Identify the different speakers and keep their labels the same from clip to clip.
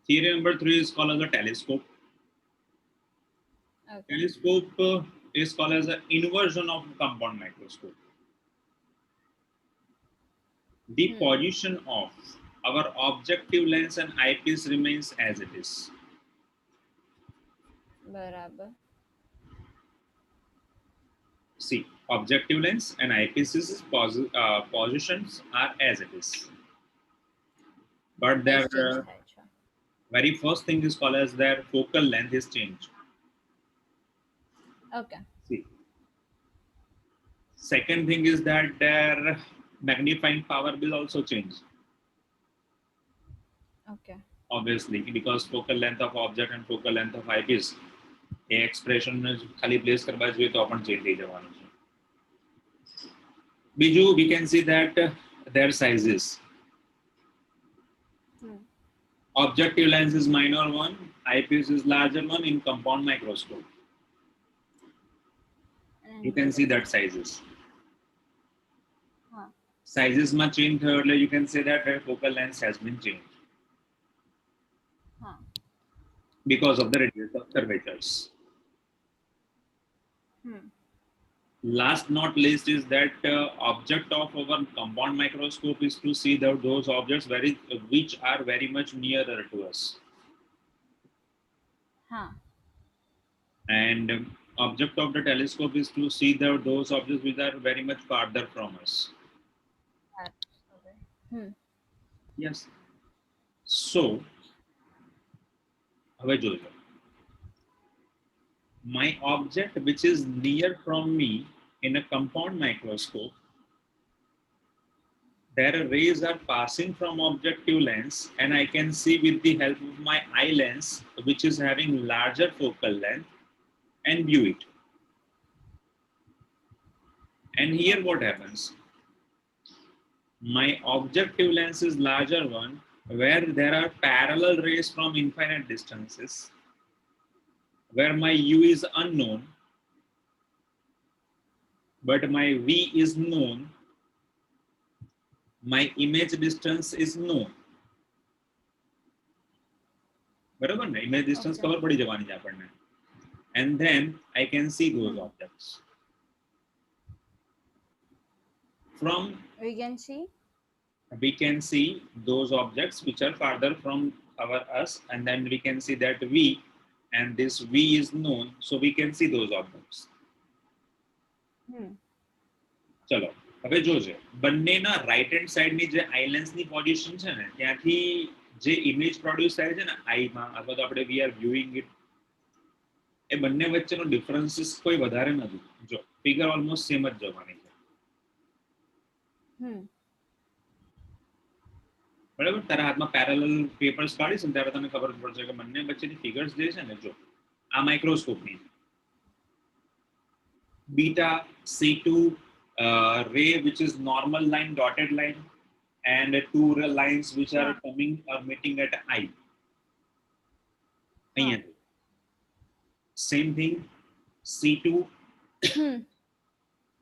Speaker 1: Theory number 3 is called as a telescope.
Speaker 2: Okay.
Speaker 1: Telescope is called as an inversion of compound microscope. The position of our objective lens and eyepiece remains as it is.
Speaker 2: बराबर.
Speaker 1: See, objective lens and eyepieces positions are as it is. But their
Speaker 2: Best change થાય છે.
Speaker 1: very first thing is called as their focal length is changed.
Speaker 2: Okay.
Speaker 1: See, second thing is that their magnifying power will also change.
Speaker 2: Okay.
Speaker 1: Obviously, because focal length of object and focal length of eyepiece A expression ખાલી place કરવા જોઈએ તો પણ change થઈ જવાનું છે. બીજું we can see that their sizes. Objective lens is minor one, eyepiece is larger one in compound microscope. You can see that sizes. Sizes માં change થયો એટલે you can say that their focal length has been changed. Because of the radius of curvatures. Last not least is that object of our compound microscope is to see those objects which are very much nearer to us. And object of the telescope is to see those objects which are very much farther from us. Yes. So, હવે જોજો. My object which is near from me in a compound microscope, their rays are passing from objective lens and I can see with the help of my eye lens which is having larger focal length and view it. And here what happens? My objective lens is larger one where there are parallel rays from infinite distances where my U is unknown but my V is known, my image distance is known. બરાબર ને? Image distance ખબર પડી જવાની છે આપણને. And then I can see those objects. From we can see those objects which are farther from us, and then we can see that V, and this V is known, so we can see those objects. ચલો હવે જોજે બંનેના right hand side ની જે આઈ lens ની position છે ને ત્યાંથી જે ઇમેજ પ્રોડ્યુસ થાય છે ને આઈમાં અથવા તો આપણે વી આર વ્યુઇંગ ઇટ એ બંને વચ્ચેનો ડિફરન્સીસ કોઈ વધારે નથી. જો ફિગર ઓલમોસ્ટ સેમ જ જવાની છે. બરાબર? તારા હાથમાં પેરેલલ પેપર્સ કાઢીશ ને ત્યારે તને ખબર પડશે કે બંને વચ્ચેની ફિગર્સ જે છે ને જો આ માઇક્રોસ્કોપની beta C2 ray which is normal line, dotted line, and two lines which are coming or meeting at eye. Same thing, C2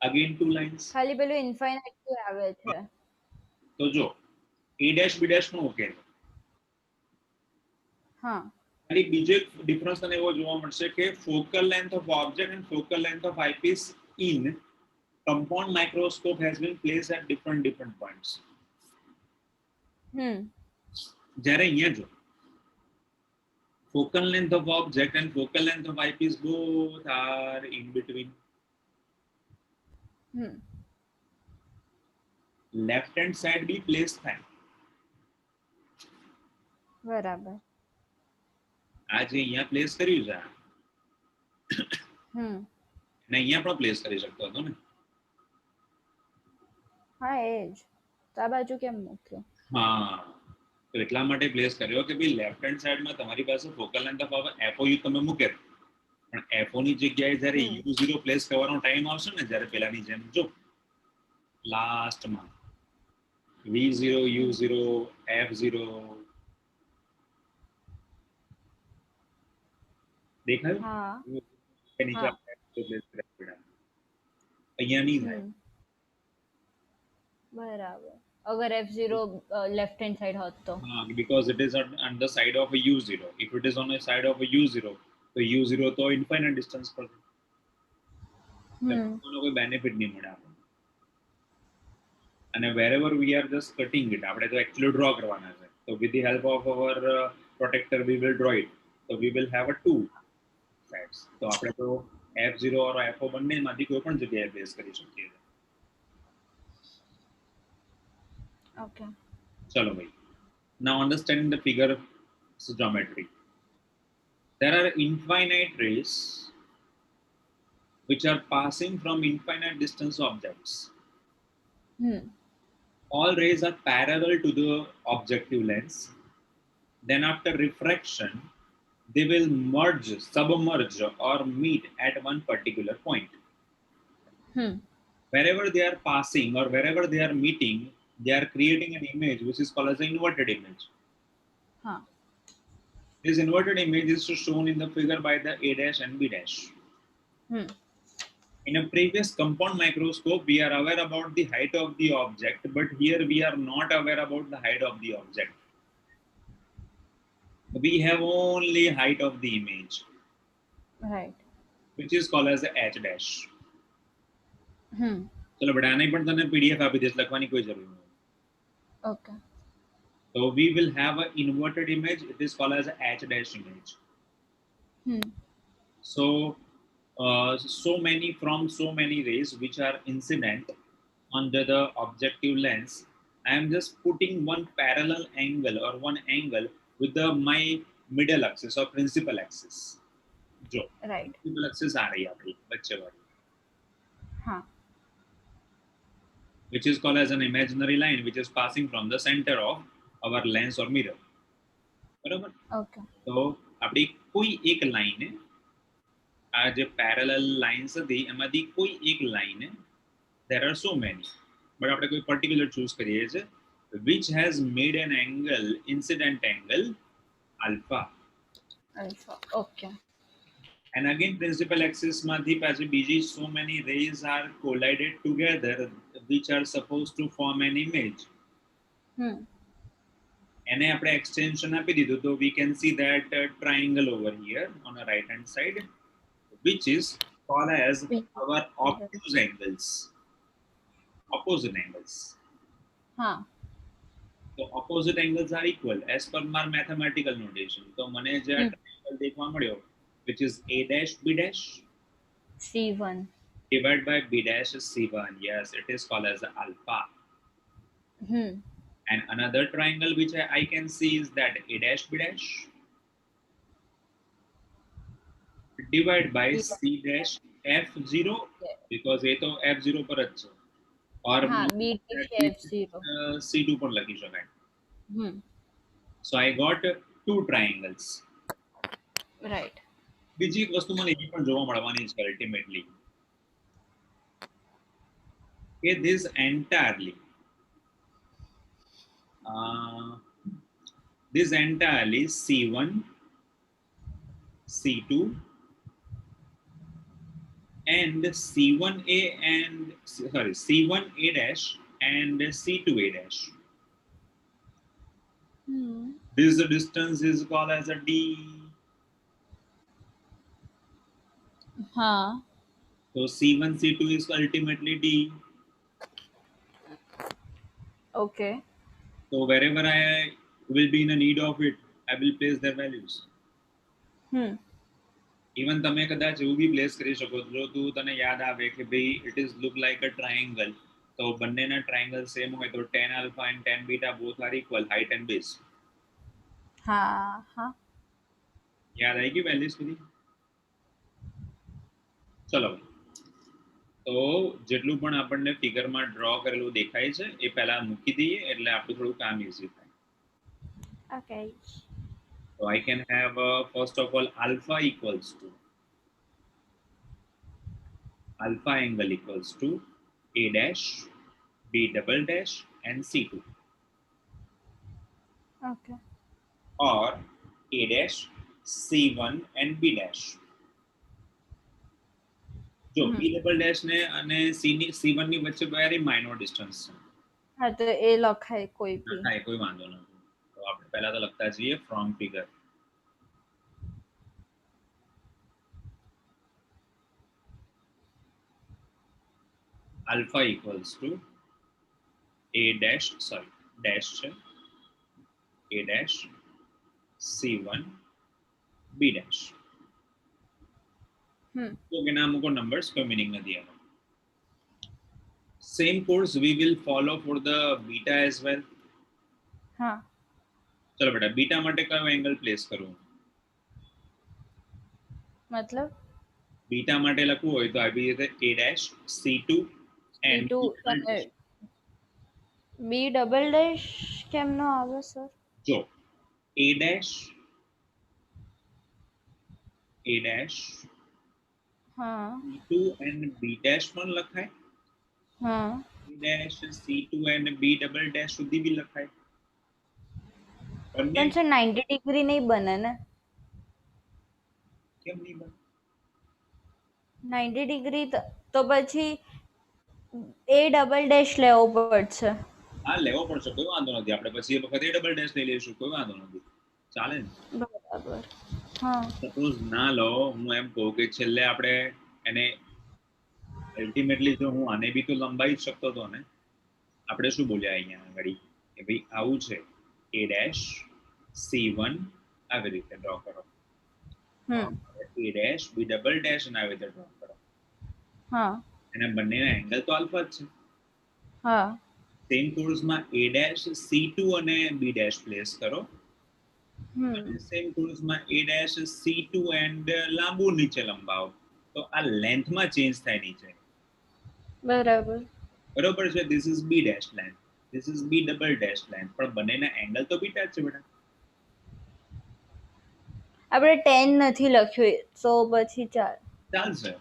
Speaker 1: again two lines.
Speaker 2: ખાલી પેલું ઇન્ફાઇનાઇટ આવે છે.
Speaker 1: તો જો A dash B dash નો ઓકે. ખાલી બીજો એક ડિફરન્સ તને એવો જોવા મળશે કે focal length of object and focal length of eyepiece in compound microscope has been placed at different points. જ્યારે અહીંયા જો focal length of object and focal length of eyepiece both are in between. Left hand side be placed થાય.
Speaker 2: બરાબર.
Speaker 1: આ જે અહીંયા place કર્યું છે ને અહીંયા પણ પ્લેસ કરી શકતો હતો ને.
Speaker 2: હા એ જ. તો આ બાજુ કેમ મૂક્યો?
Speaker 1: હા તો એટલા માટે પ્લેસ કર્યો કે ભાઈ લેફ્ટ હેન્ડ સાઈડમાં તમારી પાસે ફોકલ લેન્થ ઓફ FOU તમે મૂકે પણ FO ની જગ્યાએ જ્યારે U0 પ્લેસ કરવાનો ટાઈમ આવશે ને જ્યારે પેલાની જેમ જો લાસ્ટમાં V0 U0 F0 દેખાયું? અહીંયા નહીં થાય.
Speaker 2: બરાબર. अगर F0 लेफ्ट हैंड साइड होत तो
Speaker 1: because it is on the side of a u0. If it is on the side of a u0, तो u0 તો infinite distance પર છે. કોઈ બેનિફિટ નહીં મળે આપણને. અને wherever we are just cutting it, આપણે તો actually draw કરવાના છે. So with the help of our protector we will draw it. So we will have a two sides. તો આપણે તો f0 और f0 બંનેમાંથી કોઈ પણ જગ્યાએ બેઝ કરી શકીએ.
Speaker 2: Okay.
Speaker 1: ચલો ભાઈ. Now understanding the figure geometry. There are infinite rays which are passing from infinite distance objects. All rays are parallel to the objective lens. Then after refraction, they will merge, submerge or meet at one particular point. Wherever they are passing or wherever they are meeting, they are creating an image which is called as an inverted image. This inverted image is shown in the figure by the A dash and B dash. In a previous compound microscope, we are aware about the height of the object, but here we are not aware about the height of the object. We have only height of the image,
Speaker 2: right,
Speaker 1: which is called as the H dash. चलो बेटा आने पर तने PDF आपी देश लखवानी कोई जरूरी नहीं.
Speaker 2: Okay.
Speaker 1: So we will have an inverted image. It is called as a H dash image. So so many rays which are incident under the objective lens. I am just putting one parallel angle or one angle with my middle axis or principal axis. जो
Speaker 2: right,
Speaker 1: principal axis आ रही है आपकी बच्चे वाली. Which is called as an imaginary line which is passing from the center of our lens or mirror. बराबर?
Speaker 2: Okay.
Speaker 1: तो આપણી કોઈ એક લાઈન આ જે પેરેલલ લાઇન્સ હતી એમાંથી કોઈ એક line there are so many but આપણે કોઈ particular choose કરીએ છે which has made an angle incident angle alpha.
Speaker 2: Okay.
Speaker 1: And again principal axis માંથી પાછી બીજી so many rays are collided together which are supposed to form an image. એને આપણે extension આપી દીધું તો we can see that triangle over here on the right hand side which is called as our obtuse angles. Opposite angles. So opposite angles are equal as per my mathematical notation. So મને જે triangle દેખવા મળ્યો which is A dash B dash
Speaker 2: C1
Speaker 1: divided by B dash is C1. Yes, it is called as alpha. And another triangle which I can see is that A dash B dash divided by C dash F0 because ये तो F0 पर अच्छा और
Speaker 2: B dash F0
Speaker 1: C2 पर लगी शकाय. So I got two triangles.
Speaker 2: right.
Speaker 1: બીજી એક વસ્તુ મને એ પણ જોવા મળવાની છે ultimately કે this entirely C1 C2 and C1A and C1A dash and C2A dash. This distance is called as a D. So C1 C2 is ultimately D.
Speaker 2: Okay.
Speaker 1: So wherever I will be in a need of it, I will place their values. Even તમે કદાચ એવું બી place કરી શકો જો તું તને યાદ આવે કે ભાઈ it is look like a triangle. તો બંનેના ટ્રાયંગલ સેમ હોય તો tan alpha and tan beta both are equal height and base. યાદ આવી ગઈ વેલ્યુઝ બધી? ચલો તો જેટલું પણ આપણને ફિગરમાં ડ્રો કરેલું દેખાય છે એ પહેલા મૂકી દઈએ એટલે આપણું થોડું કામ ઈઝી થાય.
Speaker 2: Okay.
Speaker 1: So I can have first of all alpha equals to alpha angle equals to A dash B double dash and C2.
Speaker 2: Okay.
Speaker 1: Or A dash C1 and B dash. જો B double dash ને અને C1 ની વચ્ચે very minor distance છે
Speaker 2: हाँ तो ए लखाय कोई भी.
Speaker 1: લખાય કોઈ વાંધો નથી. તો આપણે પહેલા તો લખતા જઈએ from figure. alpha equals to a dash, sorry, dash છે, a dash c1 b dash. તો કે ના મૂકો numbers, કોઈ meaning નથી આનો. Same course we will follow for the beta as well.
Speaker 2: हाँ.
Speaker 1: ચલો બેટા, બીટા માટે કયો એંગલ પ્લેસ કરવું?
Speaker 2: मतलब
Speaker 1: બીટા માટે લખવું હોય તો આવી રીતે a dash c2 and
Speaker 2: C2 તમે B ડબલ ડેશ કેમ નો આવે સર?
Speaker 1: જો a dash
Speaker 2: हाँ.
Speaker 1: c2 and b dash પણ લખાય,
Speaker 2: हाँ.
Speaker 1: b dash c2 and b double dash સુધી બી લખાય. બંને
Speaker 2: પણ સર 90 ડિગ્રી નહીં બને ને?
Speaker 1: કેમ નહીં બને?
Speaker 2: 90 ડિગ્રી તો પછી એ ડબલ ડેશ લેવો પડશે.
Speaker 1: હા લેવો પડશે, કોઈ વાંધો નથી. આપણે પછી એ વખતે ડબલ ડેશ લઈ લઈશું, કોઈ વાંધો નથી, ચાલે ને.
Speaker 2: બરાબર. હા.
Speaker 1: સપોઝ ના લો, હું એમ કહું કે છેલ્લે આપણે એને અલ્ટિમેટલી જો હું આને બી તો લંબાઈ જ શકતો હતો ને. આપણે શું બોલ્યા અહીંયા આગળ કે ભાઈ આવું છે, a dash c1 આવી રીતે ડ્રો કરો, a dash b double dash અને આવી રીતે ડ્રો કરો.
Speaker 2: હા.
Speaker 1: એના બંનેના એંગલ તો આલ્ફા જ છે.
Speaker 2: હા.
Speaker 1: સેમ કોર્સમાં a dash c2 અને b dash પ્લેસ કરો. સેમ કોર્સમાં a dash c2 એન્ડ લાંબુ નીચે લંબાવો, તો આ લેન્થમાં ચેન્જ થાય નીચે.
Speaker 2: બરાબર.
Speaker 1: બરોબર છે. This is b dash length, this is b double dash length, પણ બંનેના એંગલ તો બીટા જ છે બેટા.
Speaker 2: આપણે 10 નથી લખ્યું તો પછી
Speaker 1: ચાલશે.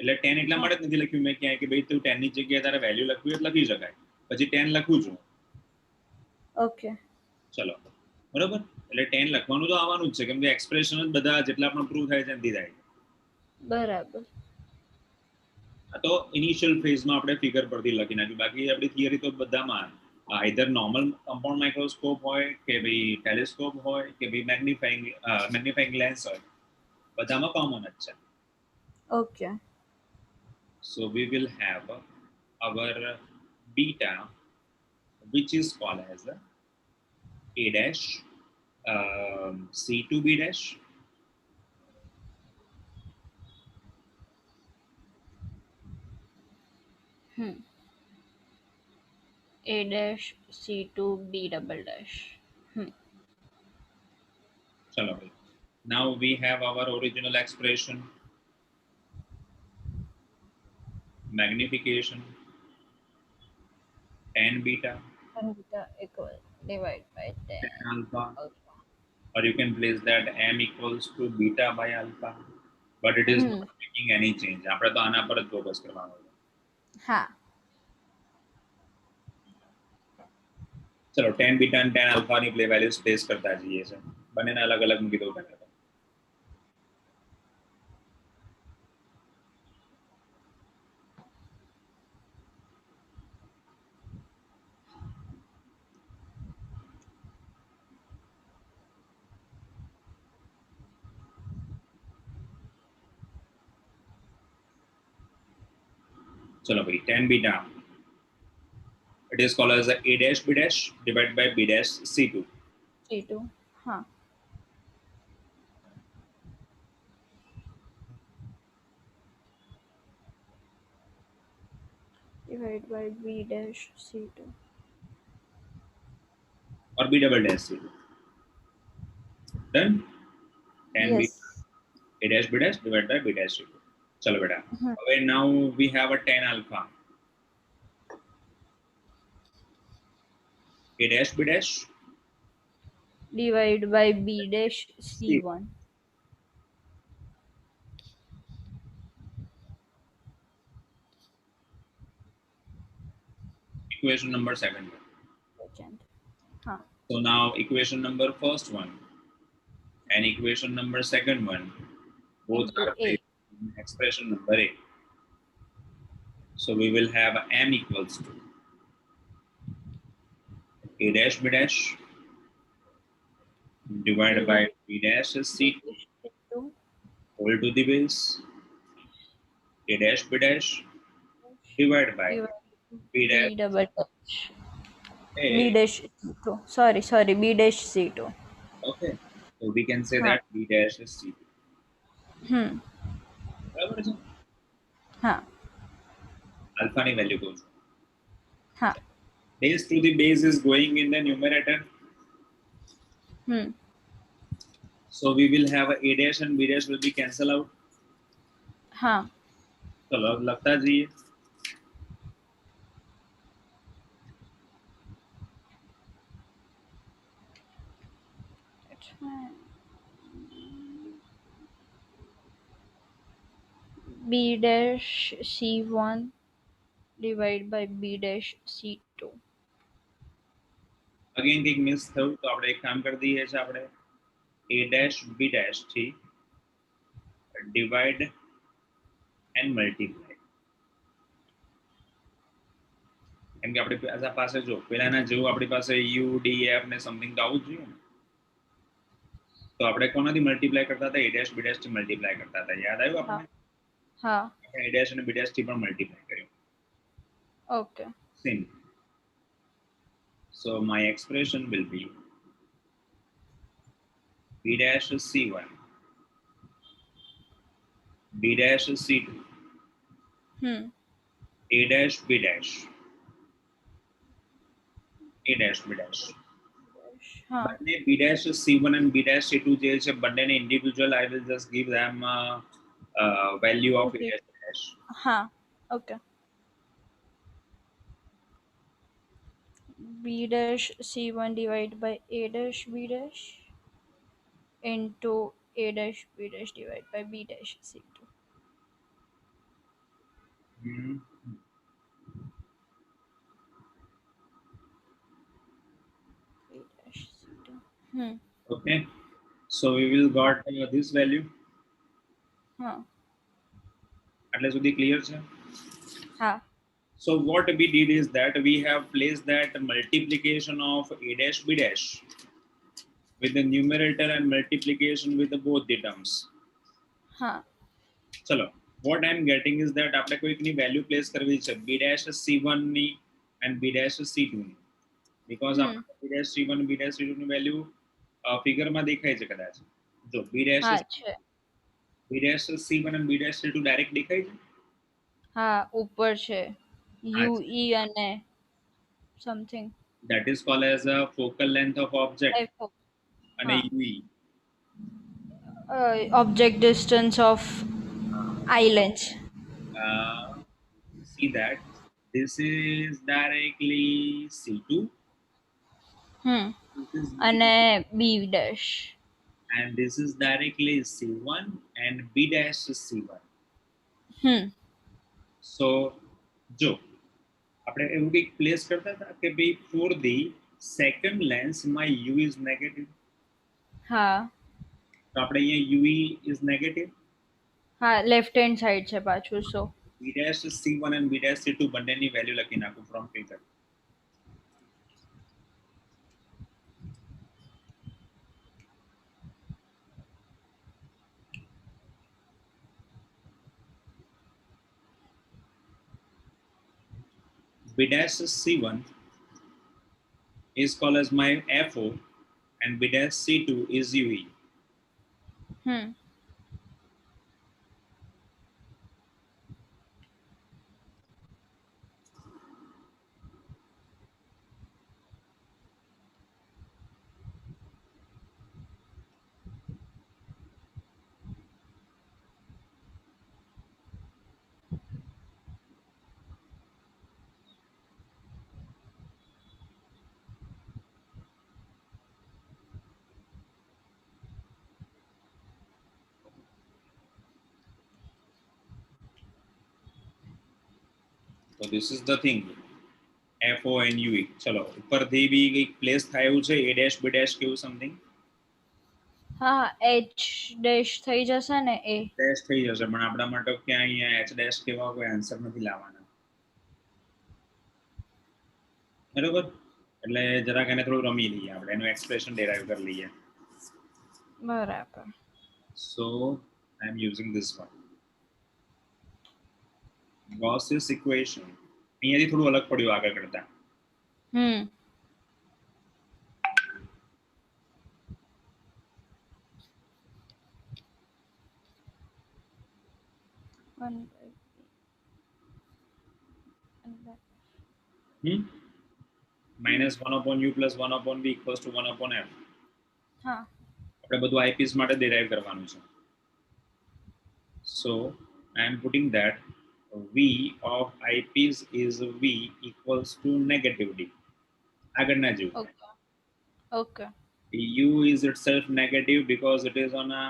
Speaker 1: એટલે 10 એટલા માટે જ નથી લખ્યું મેં ક્યાંય કે ભાઈ તું 10 ની જગ્યાએ તારે વેલ્યુ લખવી હોય તો લખી શકાય, પછી 10 લખું છું.
Speaker 2: ઓકે.
Speaker 1: ચલો બરોબર. એટલે 10 લખવાનું તો આવવાનું જ છે, કેમ કે એક્સપ્રેશન જ બધા જેટલા પણ પ્રૂવ થાય છે એમથી થાય.
Speaker 2: બરાબર.
Speaker 1: આ તો ઇનિશિયલ ફેઝમાં આપણે ફિગર પરથી લખી નાખ્યું, બાકી આપણી થિયરી તો બધામાં આઈધર નોર્મલ કમ્પાઉન્ડ માઇક્રોસ્કોપ હોય કે ભાઈ ટેલિસ્કોપ હોય કે ભાઈ મેગ્નિફાઇંગ લેન્સ હોય, બધામાં કોમન જ છે.
Speaker 2: Okay.
Speaker 1: So we will have our beta, which is called as a dash c2b dash
Speaker 2: a dash c2 b double dash.
Speaker 1: Chalo. Now we have our original expression, magnification 10 beta
Speaker 2: equal divide by 10
Speaker 1: alpha,
Speaker 2: alpha.
Speaker 1: or you can place that m equals to beta by alpha, but it is not making any change. આપણે તો આના પર જ focus કરવાનો છે.
Speaker 2: હા.
Speaker 1: ચલો 10 beta અને 10 આલ્ફા ની પ્લે વેલ્યુઝ પ્લેસ કરતા જઈએ છે. બંનેને અલગ અલગ મૂકી દઉં પહેલા. चलो भाई 10 beta, it is called as a dash b dash divided by b dash c2.
Speaker 2: हाँ. Divided by b dash c2
Speaker 1: or b double dash c2. Done. 10
Speaker 2: yes.
Speaker 1: b dash b dash divided by b dash c2. चलो बेटा. Okay, now we have a 10 alpha. A dash b dash
Speaker 2: divided by b dash c1.
Speaker 1: Equation number second.
Speaker 2: हाँ.
Speaker 1: So now equation number first one and equation number second one both
Speaker 2: into
Speaker 1: are
Speaker 2: a.
Speaker 1: Expression number a. So we will have m equals to a dash b dash divided by b dash
Speaker 2: b
Speaker 1: c2
Speaker 2: dash c2
Speaker 1: whole to the base a dash b dash divided by
Speaker 2: divided
Speaker 1: b
Speaker 2: b
Speaker 1: dash
Speaker 2: double dash b
Speaker 1: a.
Speaker 2: dash c2. Sorry, b dash c2.
Speaker 1: Okay, so we can say
Speaker 2: हाँ.
Speaker 1: that b dash is c2.
Speaker 2: हम्म.
Speaker 1: બરાબર છે.
Speaker 2: हाँ.
Speaker 1: Alpha ની value કહું છું.
Speaker 2: हाँ.
Speaker 1: Base to the base is going in the numerator.
Speaker 2: Hmm.
Speaker 1: So we will have a dash and b dash will be cancel out.
Speaker 2: हाँ.
Speaker 1: चलो अब लगता जाइए.
Speaker 2: It's fine. b dash c1 divided by b dash c2.
Speaker 1: Again કંઈક miss થયું તો આપણે એક કામ કરી દઈએ છે આપણે a dash b dash થી divide and multiply. કેમ કે આપણી પાસે જો પેલાના જેવું આપણી પાસે u d f ને સમથિંગ તો આવું જ જોઈએ ને. તો આપણે કોનાથી મલ્ટીપ્લાય કરતા હતા a dash b dash થી મલ્ટીપ્લાય કરતા હતા યાદ આવ્યું
Speaker 2: हाँ.
Speaker 1: આપણને
Speaker 2: हाँ.
Speaker 1: આપણે a dash અને b dash થી પણ મલ્ટીપ્લાય કર્યું.
Speaker 2: Okay.
Speaker 1: Same. So my expression will be b dash is c1 b dash is c2 a dash b dash a dash b dash
Speaker 2: हाँ.
Speaker 1: બંને b dash c1 and b dash c2 જે છે બંનેને individual I will just give them value of a
Speaker 2: Okay.
Speaker 1: dash b dash.
Speaker 2: हाँ. Okay. b dash c1 divided by a dash b dash into a dash b dash divided by b dash c2.
Speaker 1: Hmm.
Speaker 2: b dash c2.
Speaker 1: Okay, so we will got this value.
Speaker 2: हाँ.
Speaker 1: આટલે સુધી clear છે.
Speaker 2: हाँ.
Speaker 1: So what we did is that we have placed that multiplication of a dash b dash with the numerator and multiplication with the both the terms.
Speaker 2: हाँ.
Speaker 1: ચલો what I am getting is that આપણે કોઈકની value place કરવી છે b dash c1 ની and b dash c2 ની because આપણે b dash c1 b dash c2 ની value figure માં દેખાય છે કદાચ જો b dash
Speaker 2: हाँ છે.
Speaker 1: b dash c1 and b dash c2 direct દેખાય છે.
Speaker 2: हाँ ઉપર છે
Speaker 1: હા
Speaker 2: u
Speaker 1: છે.
Speaker 2: e અને something
Speaker 1: that is called as a focal length of object
Speaker 2: f of
Speaker 1: અને
Speaker 2: हाँ.
Speaker 1: ue.
Speaker 2: Object distance of islands.
Speaker 1: See that this is directly c2 this is b
Speaker 2: અને b dash.
Speaker 1: and this is directly c1 and b dash is c1. So જો આપણે એવું કંઈક place કરતા હતા કે ભાઈ for the second lens my u is negative
Speaker 2: हाँ.
Speaker 1: તો આપણે અહીંયા ue is negative
Speaker 2: हाँ લેફ્ટ હેન્ડ સાઈડ છે પાછું so
Speaker 1: b dash is c1 and b dash c2 બંનેની વેલ્યુ લખી નાખું from figure. b dash is c1 is called as my fo and b dash c2 is ue. So this is the thing fo and ue. ચલો ઉપરથી બી કંઈક place થયું છે a dash b dash કેવું something
Speaker 2: હા h dash થઈ જશે ને a
Speaker 1: ડેશ થઈ જશે પણ આપણા માટે ક્યાં અહીંયા h dash કેવા કોઈ આન્સર નથી લાવવાના બરોબર એટલે જરાક એને થોડું રમી લઈએ આપણે, એનું એક્સપ્રેશન ડેરાઈવ કરી લઈએ.
Speaker 2: બરાબર.
Speaker 1: So I am using this one. Gauss's equation. અહીંયાથી થોડું અલગ પડ્યું આગળ કરતા.
Speaker 2: હમ 1/b.
Speaker 1: -1/u plus 1/v equals to 1/f.
Speaker 2: હા
Speaker 1: આપણે બધું આઈપીસ માટે ડેરાઈવ કરવાનું છે. So I am putting that v of eyepiece is v equals to negative d. આગળના જેવું.
Speaker 2: Okay okay
Speaker 1: u is itself negative because it is on a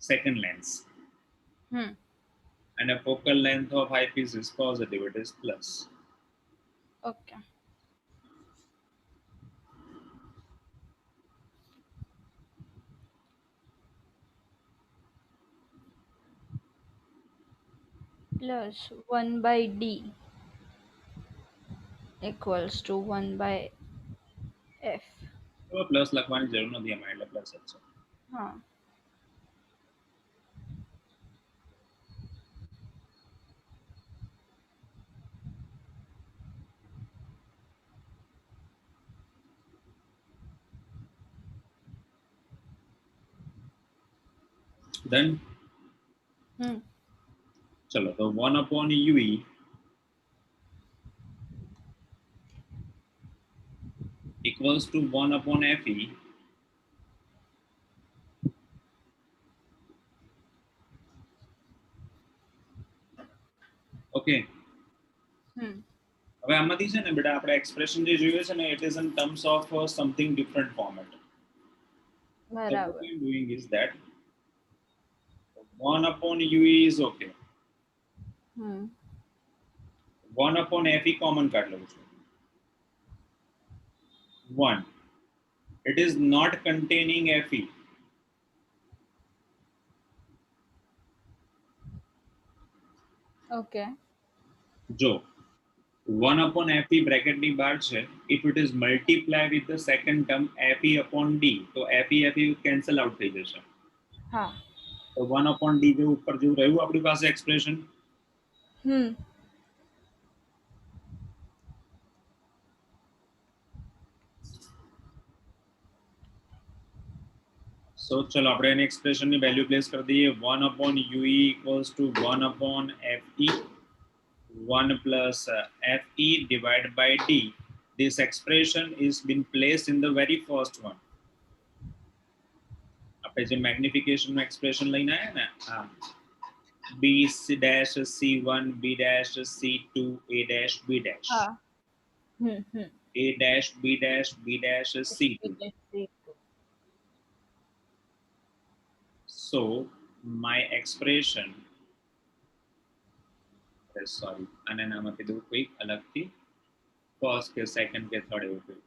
Speaker 1: second lens,
Speaker 2: hmm
Speaker 1: and a focal length of eyepiece is positive, it is plus.
Speaker 2: Okay plus 1/d equals to 1/f.
Speaker 1: તો plus લખવાની જરૂર નથી એમાં, એટલે plus જ છે.
Speaker 2: હા
Speaker 1: Then
Speaker 2: હમ
Speaker 1: ચલો, તો 1/ue equals to 1/fe. Okay,
Speaker 2: હમ
Speaker 1: હવે આમાંથી છે ને બેટા આપણે એક્સપ્રેશન જે જોઈએ છે ને, it is in terms of something different format. So what
Speaker 2: બરાબર
Speaker 1: I am doing is that 1/ue is okay.
Speaker 2: Hmm
Speaker 1: 1/fe common કાઢ લઉં છું. 1. It is not containing fe.
Speaker 2: Okay
Speaker 1: જો 1/fe બ્રેકેટની બહાર છે, if it is multiply with the second term fe upon d, તો fe cancel out થઈ જશે.
Speaker 2: હા
Speaker 1: તો 1/d જે ઉપર જેવું રહ્યું આપણી પાસે એક્સપ્રેશન,
Speaker 2: હમ
Speaker 1: સો ચલો આપણે એની એક્સપ્રેશનની વેલ્યુ પ્લેસ કરી દઈએ. 1/ue equals to 1/fe, 1 plus fe divided by d. This expression is been placed in the very first one. આપણે જે મેગ્નિફિકેશન નું એક્સપ્રેશન લઈને આયા ને, હા, b dash c1 b dash c2 a dash b dash,
Speaker 2: હા હમ હમ
Speaker 1: a dash b dash b dash c2. So my expression, sorry, આને નામાંથી દઉં કોઈ અલગથી, ફર્સ્ટ કે સેકન્ડ કે થર્ડ એવું કોઈ.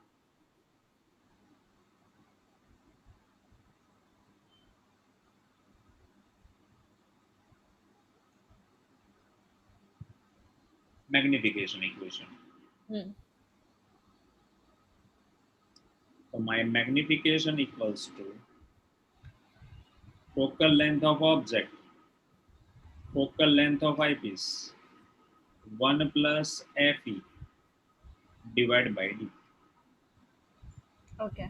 Speaker 1: Magnification equation. So my magnification equals to focal length of object, focal length of eyepiece, 1 plus fe divided by d.
Speaker 2: Okay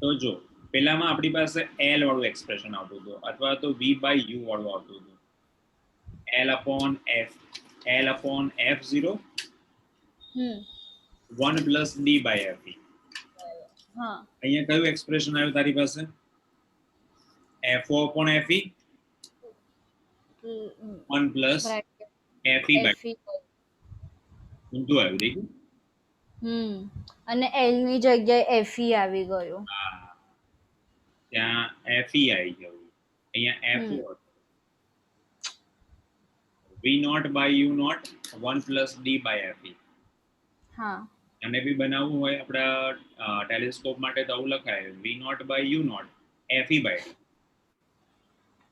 Speaker 1: તો જો પેલામાં આપણી પાસે l વાળું એક્સપ્રેશન આવતું હતું, અથવા તો v/u વાળું આવતું હતું. l/f0
Speaker 2: હમ
Speaker 1: 1 plus d/fe.
Speaker 2: હા
Speaker 1: અહીંયા કયું એક્સપ્રેશન આવ્યું તારી પાસે? fo/fe 1 plus fe/, ઊંધું આવ્યું દેખ્યું.
Speaker 2: હમ અને એલ ની જગ્યાએ એફઈ આવી ગયું.
Speaker 1: હા, ત્યાં fe આવી ગયું, અહીંયા fo હતું. v0/u0 1 plus d/fe.
Speaker 2: હા
Speaker 1: અને બી બનાવવું હોય આપણા ટેલિસ્કોપ માટે તો આવું લખાય v0/u0 fe/d.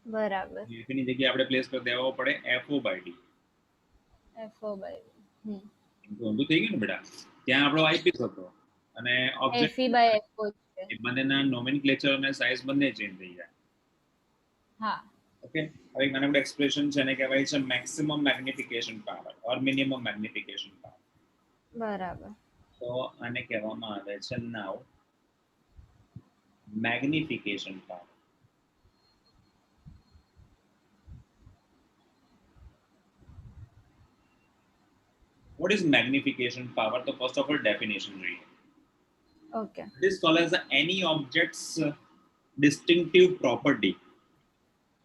Speaker 2: બરાબર
Speaker 1: fe ની જગ્યાએ આપણે પ્લેસ કરી દેવો પડે fo/d.
Speaker 2: એફઓ બાય
Speaker 1: ઊંધું થઈ ગયું ને બેટા, ત્યાં આપણો આઈપીસ હતો, અને ઓબ્જેક્ટ
Speaker 2: FE by FO છે.
Speaker 1: એ બંનેના નોમેનક્લેચર અને સાઇઝ બંને ચેન્જ થઈ જાય.
Speaker 2: હા.
Speaker 1: ઓકે, હવે એક નાનકડું એક્સપ્રેશન છે એને કહેવાય છે maximum magnification power or minimum magnification power.
Speaker 2: બરાબર.
Speaker 1: તો આને કહેવામાં આવે છે now magnification power. What is magnification power? So first of all, definition જોઈએ.
Speaker 2: Okay.
Speaker 1: It is called as any object's distinctive property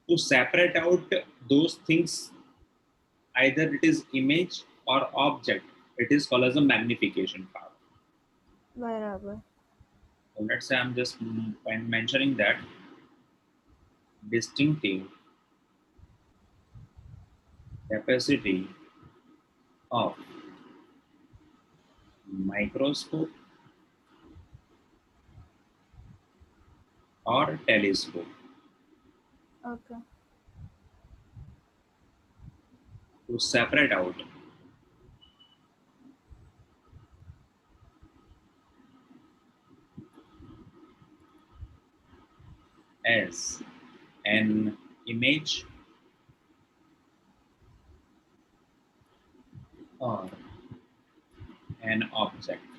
Speaker 1: to separate out those things, either it is image or object. It is called as a magnification power.
Speaker 2: બરાબર.
Speaker 1: So let's say I'm just mentioning that distinctive capacity of microscope or telescope
Speaker 2: Okay.
Speaker 1: to separate out as an image or an object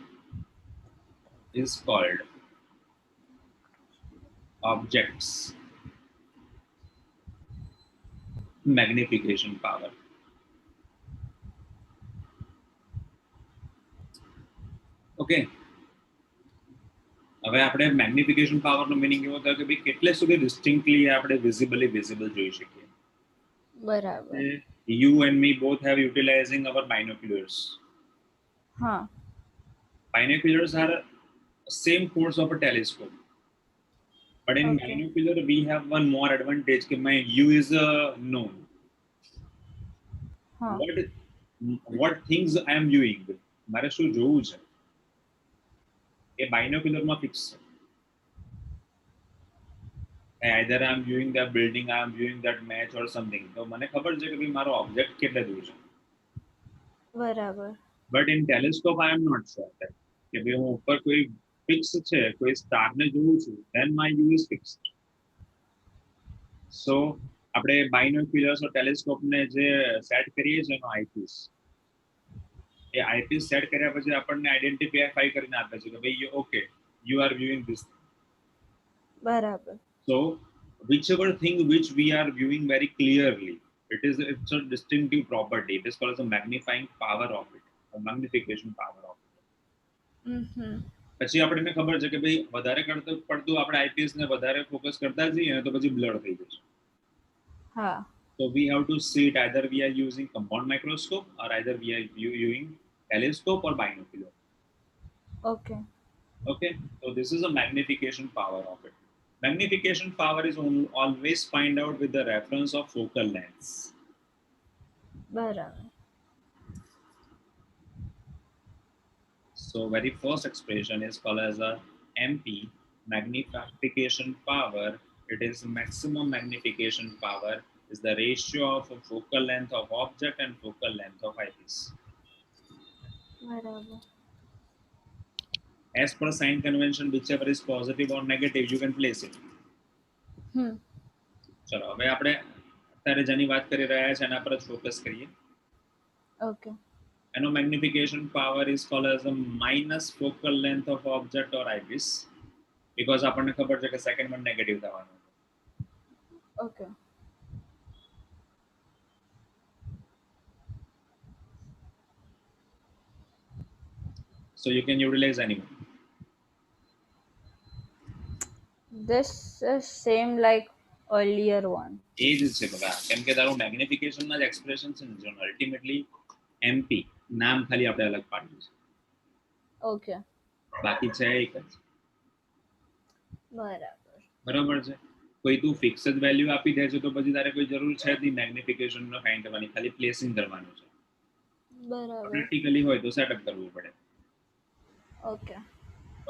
Speaker 1: is called objects magnification power. Okay, હવે આપણે magnification પાવરનો meaning એવો થાય કે ભાઈ કેટલે સુધી ડિસ્ટિંક્ટલી આપણે વિઝિબલ જોઈ શકીએ.
Speaker 2: બરાબર.
Speaker 1: You and me both have utilizing our binoculars.
Speaker 2: હા.
Speaker 1: Binoculars are same force of a telescope, but in
Speaker 2: Okay.
Speaker 1: binocular we have one more advantage कि my view is known.
Speaker 2: હા.
Speaker 1: What things I am viewing, મારે શું જોવું છે એ બાયનોક્યુલરમાં fix છે. Either I am viewing that building, I am viewing that match or something. તો મને ખબર છે કે ભાઈ મારો ઓબ્જેક્ટ કેટલે દૂર છે.
Speaker 2: બરાબર.
Speaker 1: But in telescope I am not sure that કે ભાઈ હું ઉપર કોઈ ફિક્સ છે કોઈ સ્ટારને જોઉં છું, then my view is fixed. So આપણે બાયનોક્યુલર્સ or ટેલિસ્કોપને જે સેટ કરીએ છીએ એનો આઈપીસ, એ આઈપીસ સેટ કર્યા પછી આપણને આઈડેન્ટિફાઈ કરીને આપે છે કે ભાઈ okay you are viewing this.
Speaker 2: બરાબર.
Speaker 1: So whichever thing which we are viewing very clearly, it's a distinctive property. It is called as a magnifying power of it, a magnification power of it. પછી આપણને ખબર છે કે ભાઈ વધારે પડતું આપણે આઈપીએસ ને વધારે ફોકસ કરતા જઈએ ને તો પછી બ્લર થઈ જશે.
Speaker 2: હા.
Speaker 1: So we have to see it, either we are using compound microscope or either we are viewing telescope or binocular.
Speaker 2: Okay.
Speaker 1: Okay, so this is a magnification power of it. Magnification power is always find out with the reference of focal lengths.
Speaker 2: બરાબર.
Speaker 1: So very first expression is called as a MP, magnification power. It is maximum magnification power is the ratio of a focal length of object and focal length of eyepiece.
Speaker 2: બરાબર.
Speaker 1: As per sign convention, whichever is positive or negative, you can place it. ચલો હવે આપણે અત્યારે જેની વાત કરી રહ્યા છે એના પર જ ફોકસ કરીએ.
Speaker 2: Okay.
Speaker 1: એનો magnification power is called as a minus focal length of object or eyepiece, because આપણને ખબર છે કે સેકન્ડ વન નેગેટિવ થવાનું.
Speaker 2: Okay.
Speaker 1: So you can utilize anyone.
Speaker 2: This is same like earlier one.
Speaker 1: એ જ છે બગા, કેમ કે તારું મેગ્નિફિકેશનના જ એક્સપ્રેશન છે ને જો અલ્ટિમેટલી એમપી નામ ખાલી આપણે અલગ પાડ્યું છે.
Speaker 2: Okay.
Speaker 1: બાકી છે એક જ.
Speaker 2: બરાબર.
Speaker 1: બરાબર છે. કોઈ તું ફિક્સ જ વેલ્યુ આપી દે છે તો પછી તારે કોઈ જરૂર છે જ નહીં મેગ્નિફિકેશનનો ફાઇન્ડ કરવાની, ખાલી પ્લેસિંગ કરવાનું છે.
Speaker 2: બરાબર.
Speaker 1: પ્રેક્ટિકલી હોય તો સેટઅપ કરવું પડે.
Speaker 2: Okay.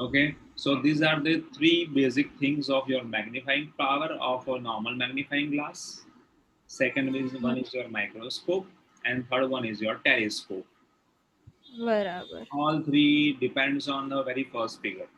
Speaker 1: Okay, so these are the three basic things of your magnifying power of a normal magnifying glass. Second one is your microscope, and third one is your telescope.
Speaker 2: બરાબર.
Speaker 1: All three depends on the very first figure.